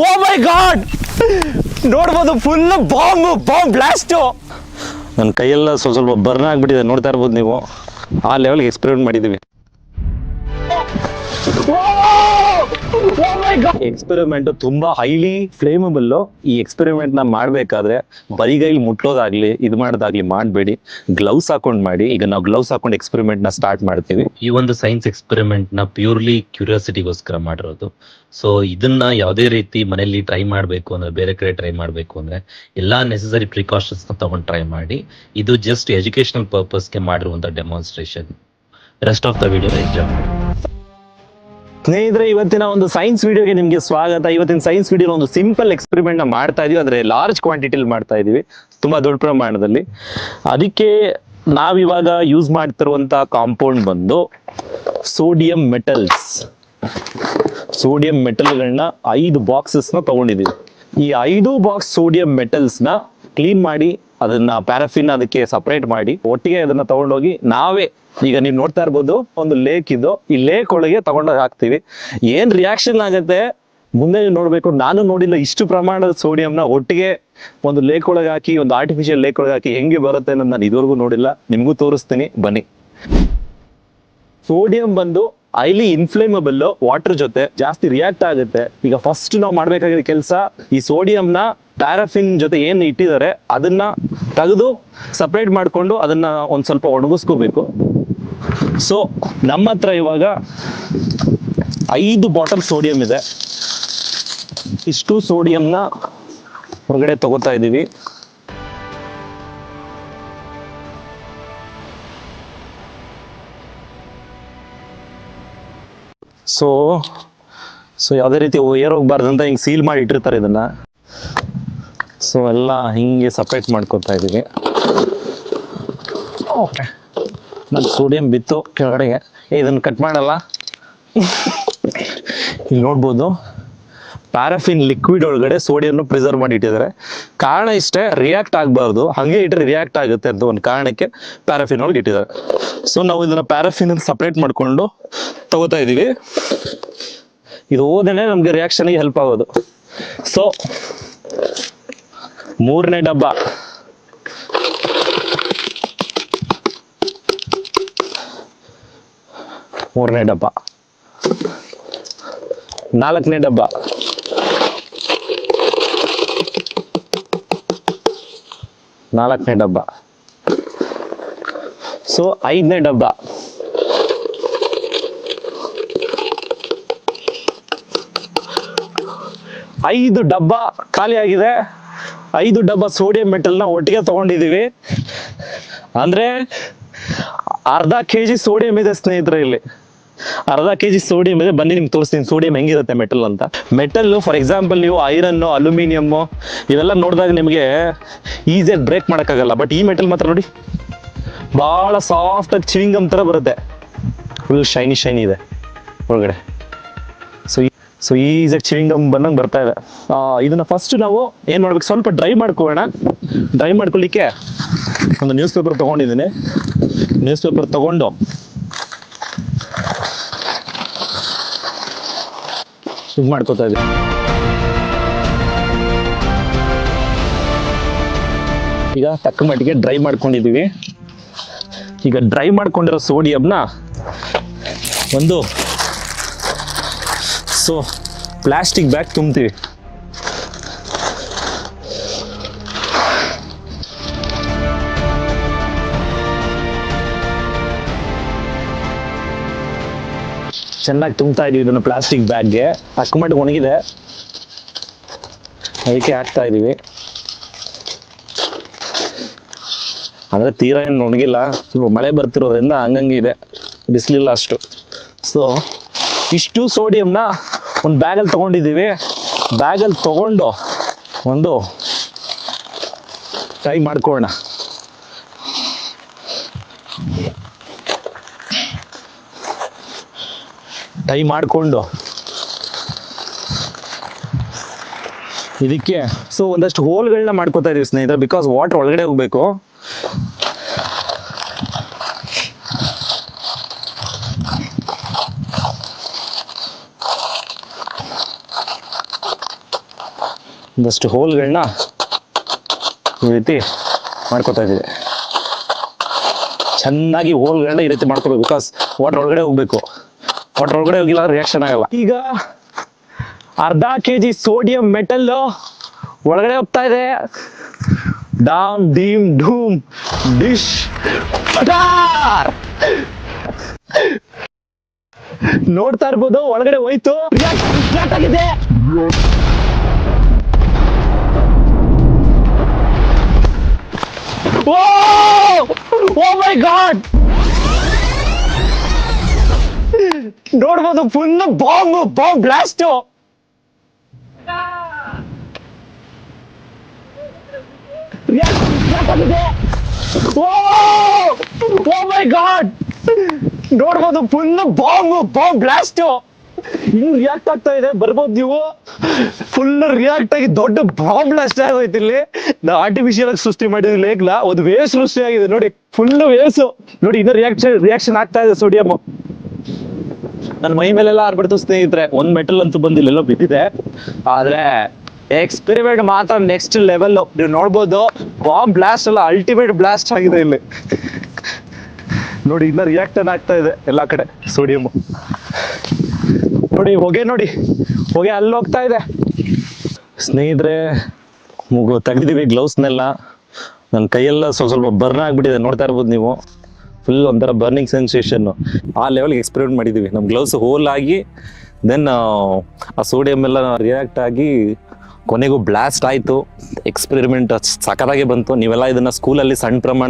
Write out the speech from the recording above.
ಓ ಮೈ god, ನೋಡ್ಬೋದು full bomb blast. ನನ್ನ ಕೈಯೆಲ್ಲ ಸ್ವಲ್ಪ ಬರ್ನ್ ಆಗ್ಬಿಟ್ಟಿದೆ, ನೋಡ್ತಾ ಇರ್ಬೋದು ನೀವು. ಆ ಲೆವೆಲ್ಗೆ ಎಕ್ಸ್ಪೆರಿಮೆಂಟ್ ಮಾಡಿದ್ದೀವಿ. ಎಕ್ಸ್ಪೆರಿಮೆಂಟ್ ತುಂಬಾ ಹೈಲಿ ಫ್ಲೇಮಬಲ್. ಈ ಎಕ್ಸ್ಪೆರಿಮೆಂಟ್ ನ ಮಾಡ್ಬೇಕಾದ್ರೆ ಬರಿಗೈಲಿ ಮುಟ್ಟೋದಾಗ್ಲಿ ಇದು ಮಾಡೋದಾಗ್ಲಿ ಮಾಡಬೇಡಿ. ಗ್ಲೌಸ್ ಹಾಕೊಂಡ್ ಮಾಡಿ. ಈಗ ನಾವು ಗ್ಲೌಸ್ ಹಾಕೊಂಡು ಎಕ್ಸ್ಪೆರಿಮೆಂಟ್ ನ ಸ್ಟಾರ್ಟ್ ಮಾಡ್ತೀವಿ. ಈ ಒಂದು ಸೈನ್ಸ್ ಎಕ್ಸ್ಪೆರಿಮೆಂಟ್ ನ ಪ್ಯೂರ್ಲಿ ಕ್ಯೂರಿಯಾಸಿಟಿಗೋಸ್ಕರ ಮಾಡಿರೋದು. ಸೊ ಇದನ್ನ ಯಾವುದೇ ರೀತಿ ಮನೆಯಲ್ಲಿ ಟ್ರೈ ಮಾಡಬೇಕು ಅಂದ್ರೆ, ಬೇರೆ ಕಡೆ ಟ್ರೈ ಮಾಡಬೇಕು ಅಂದ್ರೆ ಎಲ್ಲಾ ನೆಸೆಸರಿ ಪ್ರಿಕಾಷನ್ಸ್ ನ ತಗೊಂಡು ಟ್ರೈ ಮಾಡಿ. ಇದು ಜಸ್ಟ್ ಎಜುಕೇಶನಲ್ ಪರ್ಪಸ್ಗೆ ಮಾಡಿರುವಂತ demonstration. Rest of the video enjoy ಮಾಡಿ. ಸ್ನೇಹಿತರೆ, ಇವತ್ತಿನ ಒಂದು ಸೈನ್ಸ್ ವಿಡಿಯೋಗೆ ನಿಮ್ಗೆ ಸ್ವಾಗತ. ಇವತ್ತಿನ ಸೈನ್ಸ್ ವಿಡಿಯೋ ಒಂದು ಸಿಂಪಲ್ ಎಕ್ಸ್ಪೆರಿಮೆಂಟ್ ನ ಮಾಡ್ತಾ ಇದೀವಿ, ಅಂದ್ರೆ ಲಾರ್ಜ್ ಕ್ವಾಂಟಿಟಿಲಿ ಮಾಡ್ತಾ ಇದೀವಿ, ತುಂಬಾ ದೊಡ್ಡ ಪ್ರಮಾಣದಲ್ಲಿ. ಅದಕ್ಕೆ ನಾವಿವಾಗ ಯೂಸ್ ಮಾಡ್ತಿರುವಂತ ಕಾಂಪೌಂಡ್ ಬಂದು ಸೋಡಿಯಂ ಮೆಟಲ್ಸ್. ಸೋಡಿಯಂ ಮೆಟಲ್ಗಳನ್ನ 5 ಬಾಕ್ಸಸ್ ನ ತಗೊಂಡಿದೀವಿ. ಈ 5 ಬಾಕ್ಸ್ ಸೋಡಿಯಂ ಮೆಟಲ್ಸ್ ನ ಕ್ಲೀನ್ ಮಾಡಿ, ಅದನ್ನ ಪ್ಯಾರಾಫಿನ್ ಅದಕ್ಕೆ ಸಪರೇಟ್ ಮಾಡಿ, ಒಟ್ಟಿಗೆ ಅದನ್ನ ತಗೊಂಡೋಗಿ ನಾವೇ, ಈಗ ನೀವು ನೋಡ್ತಾ ಇರ್ಬೋದು ಒಂದು ಲೇಕ್ ಇದು, ಈ ಲೇಕ್ ಒಳಗೆ ತಗೊಂಡೋಗಿ ಹಾಕ್ತಿವಿ. ಏನ್ ರಿಯಾಕ್ಷನ್ ಆಗುತ್ತೆ ಮುಂದೆ ನೀವು ನೋಡ್ಬೇಕು. ನಾನು ನೋಡಿಲ್ಲ ಇಷ್ಟು ಪ್ರಮಾಣದ ಸೋಡಿಯಂನ ಒಟ್ಟಿಗೆ ಒಂದು ಲೇಕ್ ಒಳಗೆ ಹಾಕಿ, ಒಂದು ಆರ್ಟಿಫಿಷಿಯಲ್ ಲೇಕ್ ಒಳಗೆ ಹಾಕಿ ಹೆಂಗೆ ಬರುತ್ತೆ ಅನ್ನೋದು ನಾನು ಇದುವರೆಗೂ ನೋಡಿಲ್ಲ. ನಿಮ್ಗೂ ತೋರಿಸ್ತೀನಿ ಬನ್ನಿ. ಸೋಡಿಯಂ ಬಂದು ಹೈಲಿ ಇನ್ಫ್ಲೇಮಬಲ್, ವಾಟರ್ ಜೊತೆ ಜಾಸ್ತಿ ರಿಯಾಕ್ಟ್ ಆಗುತ್ತೆ. ಈಗ ಫಸ್ಟ್ ನಾವು ಮಾಡ್ಬೇಕಾಗಿರೋ ಕೆಲಸ, ಈ ಸೋಡಿಯಂನ ಪ್ಯಾರಾಫಿನ್ ಜೊತೆ ಏನ್ ಇಟ್ಟಿದ್ದಾರೆ ಅದನ್ನ ತೆಗೆದು ಸಪರೇಟ್ ಮಾಡ್ಕೊಂಡು ಅದನ್ನ ಒಂದ್ ಸ್ವಲ್ಪ ಒಣಗಿಸ್ಕೋಬೇಕು. ಸೊ ನಮ್ಮ ಹತ್ರ ಇವಾಗ 5 ಬಾಟಲ್ ಸೋಡಿಯಂ ಇದೆ. ಇಷ್ಟು ಸೋಡಿಯಂನ ಹೊರಗಡೆ ತಗೋತಾ ಇದ್ದೀವಿ. ಸೊ ಯಾವುದೇ ರೀತಿ ಏರ್ ಹೋಗ್ಬಾರ್ದು ಅಂತ ಹಿಂಗೆ ಸೀಲ್ ಮಾಡಿ ಇಟ್ಟಿರ್ತಾರೆ ಇದನ್ನ. ಸೊ ಎಲ್ಲ ಹಿಂಗೆ ಸಪ್ರೇಟ್ ಮಾಡ್ಕೊತಾ ಇದೀವಿ. ಓಕೆ, ನಾನು ಸೋಡಿಯಂ ಬಿತ್ತು ಕೆಳಗಡೆಗೆ. ಇದನ್ನು ಕಟ್ ಮಾಡಲ್ಲ. ಇಲ್ಲಿ ನೋಡ್ಬೋದು ಪ್ಯಾರಾಫಿನ್ ಲಿಕ್ವಿಡ್ ಒಳಗಡೆ ಸೋಡಿಯಂ ಪ್ರಿಸರ್ವ್ ಮಾಡಿ ಇಟ್ಟಿದ್ದಾರೆ. ಕಾರಣ ಇಷ್ಟೇ, ರಿಯಾಕ್ಟ್ ಆಗಬಾರ್ದು, ಹಾಗೆ ಇಟ್ಟರೆ ರಿಯಾಕ್ಟ್ ಆಗುತ್ತೆ ಅಂತ ಒಂದು ಕಾರಣಕ್ಕೆ ಪ್ಯಾರಾಫಿನ್ ಒಳಗೆ ಇಟ್ಟಿದ್ದಾರೆ. ಸೊ ನಾವು ಇದನ್ನ ಪ್ಯಾರಾಫಿನ್ ಸಪ್ರೇಟ್ ಮಾಡ್ಕೊಂಡು ತಗೋತಾ ಇದೀವಿ. ಇದು ಹೋದೇನೆ ನಮ್ಗೆ ರಿಯಾಕ್ಷನ್ಗೆ ಹೆಲ್ಪ್ ಆಗೋದು. ಸೊ ಮೂರನೇ ಡಬ್ಬ, ನಾಲ್ಕನೇ ಡಬ್ಬ, ಸೊ 5ನೇ ಡಬ್ಬ, 5 ಡಬ್ಬ ಖಾಲಿ ಆಗಿದೆ. 5 ಡಬ್ಬ ಸೋಡಿಯಂ ಮೆಟಲ್ನ ಒಟ್ಟಿಗೆ ತಗೊಂಡಿದೀವಿ. ಅಂದ್ರೆ ಅರ್ಧ ಕೆಜಿ ಸೋಡಿಯಂ ಇದೆ ಸ್ನೇಹಿತರೆ. ಇಲ್ಲಿ ಅರ್ಧ ಕೆಜಿ ಸೋಡಿಯಂ ಇದೆ. ಬನ್ನಿ ನಿಮ್ಗೆ ತೋರಿಸ್ತೀನಿ ಸೋಡಿಯಂ ಹೆಂಗಿರುತ್ತೆ ಮೆಟಲ್ ಅಂತ. ಮೆಟಲ್ ಫಾರ್ ಎಕ್ಸಾಂಪಲ್ ನೀವು ಐರನ್, ಅಲ್ಯೂಮಿನಿಯಂ ಇವೆಲ್ಲ ನೋಡಿದಾಗ ನಿಮಗೆ ಈಸಿಯಾಗಿ ಬ್ರೇಕ್ ಮಾಡೋಕ್ಕಾಗಲ್ಲ. ಬಟ್ ಈ ಮೆಟಲ್ ಮಾತ್ರ ನೋಡಿ, ಬಹಳ ಸಾಫ್ಟ್ ಆಗಿ ಚಿವಿಂಗಮ್ ತರ ಬರುತ್ತೆ. ಫುಲ್ ಶೈನಿ ಇದೆ ಒಳಗಡೆ. ಸೊ ಈಸಿಯಾಗಿ ಚಿವಿಂಗಮ್ ಬಂದಂಗೆ ಬರ್ತಾ ಇದೆ. ಇದನ್ನ ಫಸ್ಟ್ ನಾವು ಏನ್ ಮಾಡ್ಬೇಕು, ಸ್ವಲ್ಪ ಡ್ರೈ ಮಾಡ್ಕೊಳ್ಳೋಣ. ಡ್ರೈ ಮಾಡ್ಕೊಳ್ಳಿಕ್ಕೆ ಒಂದು ನ್ಯೂಸ್ ಪೇಪರ್ ತಗೊಂಡಿದ್ದೀನಿ. ನ್ಯೂಸ್ ಪೇಪರ್ ತಗೊಂಡು ಇದು ಮಾಡ್ಕೋತಾ ಇದ್ದೀನಿ. ಈಗ ತಕ್ಕ ಮಟ್ಟಿಗೆ ಡ್ರೈ ಮಾಡ್ಕೊಂಡಿದೀವಿ. ಈಗ ಡ್ರೈ ಮಾಡ್ಕೊಂಡಿರೋ ಸೋಡಿಯಂನ ಒಂದು ಪ್ಲಾಸ್ಟಿಕ್ ಬ್ಯಾಗ್ ತುಂಬ್ತೀವಿ. ಚೆನ್ನಾಗಿ ತುಂಬ್ತಾ ಇದೀವಿ ಇದನ್ನು ಪ್ಲಾಸ್ಟಿಕ್ ಬ್ಯಾಗ್ಗೆ. ಅಕ್ಕಮಟ್ಟಿಗೆ ಒಣಗಿದೆ, ಅದಕ್ಕೆ ಹಾಕ್ತಾ ಇದೀವಿ. ಅಂದ್ರೆ ತೀರಾ ಏನು ಒಣಗಿಲ್ಲ, ಸ್ವಲ್ಪ ಮಳೆ ಬರ್ತಿರೋದ್ರಿಂದ ಹಂಗಂಗೆ ಇದೆ, ಬಿಸಿಲಿಲ್ಲ ಅಷ್ಟು. ಸೊ ಇಷ್ಟು ಸೋಡಿಯಂನ ಒಂದು ಬ್ಯಾಗಲ್ಲಿ ತಗೊಂಡಿದ್ದೀವಿ. ಬ್ಯಾಗಲ್ಲಿ ತಗೊಂಡು ಒಂದು ಟ್ರೈ ಮಾಡ್ಕೊಳ್ಳೋಣ. ಟೈ ಮಾಡಿಕೊಂಡು ಇದಕ್ಕೆ ಸೊ ಒಂದಷ್ಟು ಹೋಲ್ಗಳನ್ನ ಮಾಡ್ಕೋತಾ ಇದೀವಿ ಸ್ನೇಹಿತರೆ, ಬಿಕಾಸ್ ವಾಟರ್ ಒಳಗಡೆ ಹೋಗ್ಬೇಕು. ಒಂದಷ್ಟು ಹೋಲ್ಗಳನ್ನ ಈ ರೀತಿ ಮಾಡ್ಕೊತಾ ಇದ್ದೀವಿ. ಚೆನ್ನಾಗಿ ಹೋಲ್ಗಳನ್ನ ಈ ರೀತಿ ಮಾಡ್ಕೋಬೇಕು, ಬಿಕಾಸ್ ವಾಟರ್ ಒಳಗಡೆ ಹೋಗ್ಬೇಕು. ವಾಟರ್ ಒಳಗಡೆ ಹೋಗಿಲ್ಲ ರಿಯಾಕ್ಷನ್ ಆಗಲ್ಲ. ಈಗ ಅರ್ಧ kg ಸೋಡಿಯಂ ಮೆಟಲ್ ಒಳಗಡೆ ಹೋಗ್ತಾ ಇದೆ. ಡಾಮ್ ಡೀಮ್ ಡೂಮ್ ಡಿಶ್ ಪಟಾರ್. ನೋಡ್ತಾ ಇರ್ಬೋದು ಒಳಗಡೆ ಹೋಯ್ತು, ಸ್ಟಾರ್ಟ್ ಆಗಿದೆ. ಓ ಮೈ ಗಾಡ್, ನೋಡ್ಬೋದು ಫುಲ್ ಬಾಂಬ್ ಬ್ಲಾಸ್ಟ್. ಓ ಮೈ ಗಾಡ್, ನೋಡ್ಬೋದು ಫುಲ್ ಬಾಂಬ್ ಬ್ಲಾಸ್ಟ್. ಇನ್ನು ರಿಯಾಕ್ಟ್ ಆಗ್ತಾ ಇದೆ, ಬರ್ಬೋದು ನೀವು. ಫುಲ್ ರಿಯಾಕ್ಟ್ ಆಗಿ ದೊಡ್ಡ ಬಾಂಬ್ ಬ್ಲಾಸ್ಟ್ ಆಗೋಯ್ತು. ಇಲ್ಲಿ ನಾವು ಆರ್ಟಿಫಿಷಿಯಲ್ ಆಗಿ ಸೃಷ್ಟಿ ಮಾಡಿದ ಲೇಗ್ಲ ಒಂದು ವೇವ್ಸ್ ಸೃಷ್ಟಿ ಆಗಿದೆ ನೋಡಿ, ಫುಲ್ ವೇವ್ಸ್ ನೋಡಿ. ಇನ್ನು ರಿಯಾಕ್ಷನ್ ಆಗ್ತಾ ಇದೆ ಸೋಡಿಯಂ. ನನ್ನ ಮೈ ಮೇಲೆಲ್ಲ ಆರ್ಬಿಡ್ತು ಸ್ನೇಹಿತರೆ. ಒಂದ್ ಮೆಟಲ್ ಅಂತೂ ಬಂದಿಲ್ಲ, ಎಲ್ಲೋ ಬಿದ್ದಿದೆ. ಆದ್ರೆ ಎಕ್ಸ್ಪೆರಿಮೆಂಟ್ ಮಾತ್ರ ನೆಕ್ಸ್ಟ್ ಲೆವೆಲ್. ನೀವು ನೋಡ್ಬೋದು ಬಾಂಬ್ ಬ್ಲಾಸ್ಟ್ ಅಲ್ಲ, ಅಲ್ಟಿಮೇಟ್ ಬ್ಲಾಸ್ಟ್ ಆಗಿದೆ ಇಲ್ಲಿ ನೋಡಿ. ಇನ್ನ ರಿಯಾಕ್ಷನ್ ಆಗ್ತಾ ಇದೆ ಎಲ್ಲಾ ಕಡೆ ಸೋಡಿಯಂ ನೋಡಿ. ಹೊಗೆ ಅಲ್ಲಿ ಹೋಗ್ತಾ ಇದೆ ಸ್ನೇಹಿತರೆ. ತೆಗ್ದಿದೀವಿ ಗ್ಲೌಸ್ನೆಲ್ಲ. ನನ್ನ ಕೈಯೆಲ್ಲ ಸ್ವಲ್ಪ ಬರ್ನ್ ಆಗ್ಬಿಟ್ಟಿದೆ, ನೋಡ್ತಾ ಇರ್ಬೋದು ನೀವು. ಫುಲ್ ಒಂಥರ ಬರ್ನಿಂಗ್ ಸೆನ್ಸೇಷನ್. ಆ ಲೆವೆಲ್ಗೆ ಎಕ್ಸ್ಪೆರಿಮೆಂಟ್ ಮಾಡಿದೀವಿ. ನಮ್ಮ ಗ್ಲೌಸ್ ಹೋಲ್ ಆಗಿ ದೆನ್ ಆ ಸೋಡಿಯಂ ಎಲ್ಲ ರಿಯಾಕ್ಟ್ ಆಗಿ ಕೊನೆಗೂ ಬ್ಲಾಸ್ಟ್ ಆಯ್ತು. ಎಕ್ಸ್ಪೆರಿಮೆಂಟ್ ಸಖತ್ತಾಗಿ ಬಂತು. ನೀವೆಲ್ಲ ಇದನ್ನ ಸ್ಕೂಲಲ್ಲಿ ಸಣ್ಣ ಪ್ರಮಾಣದ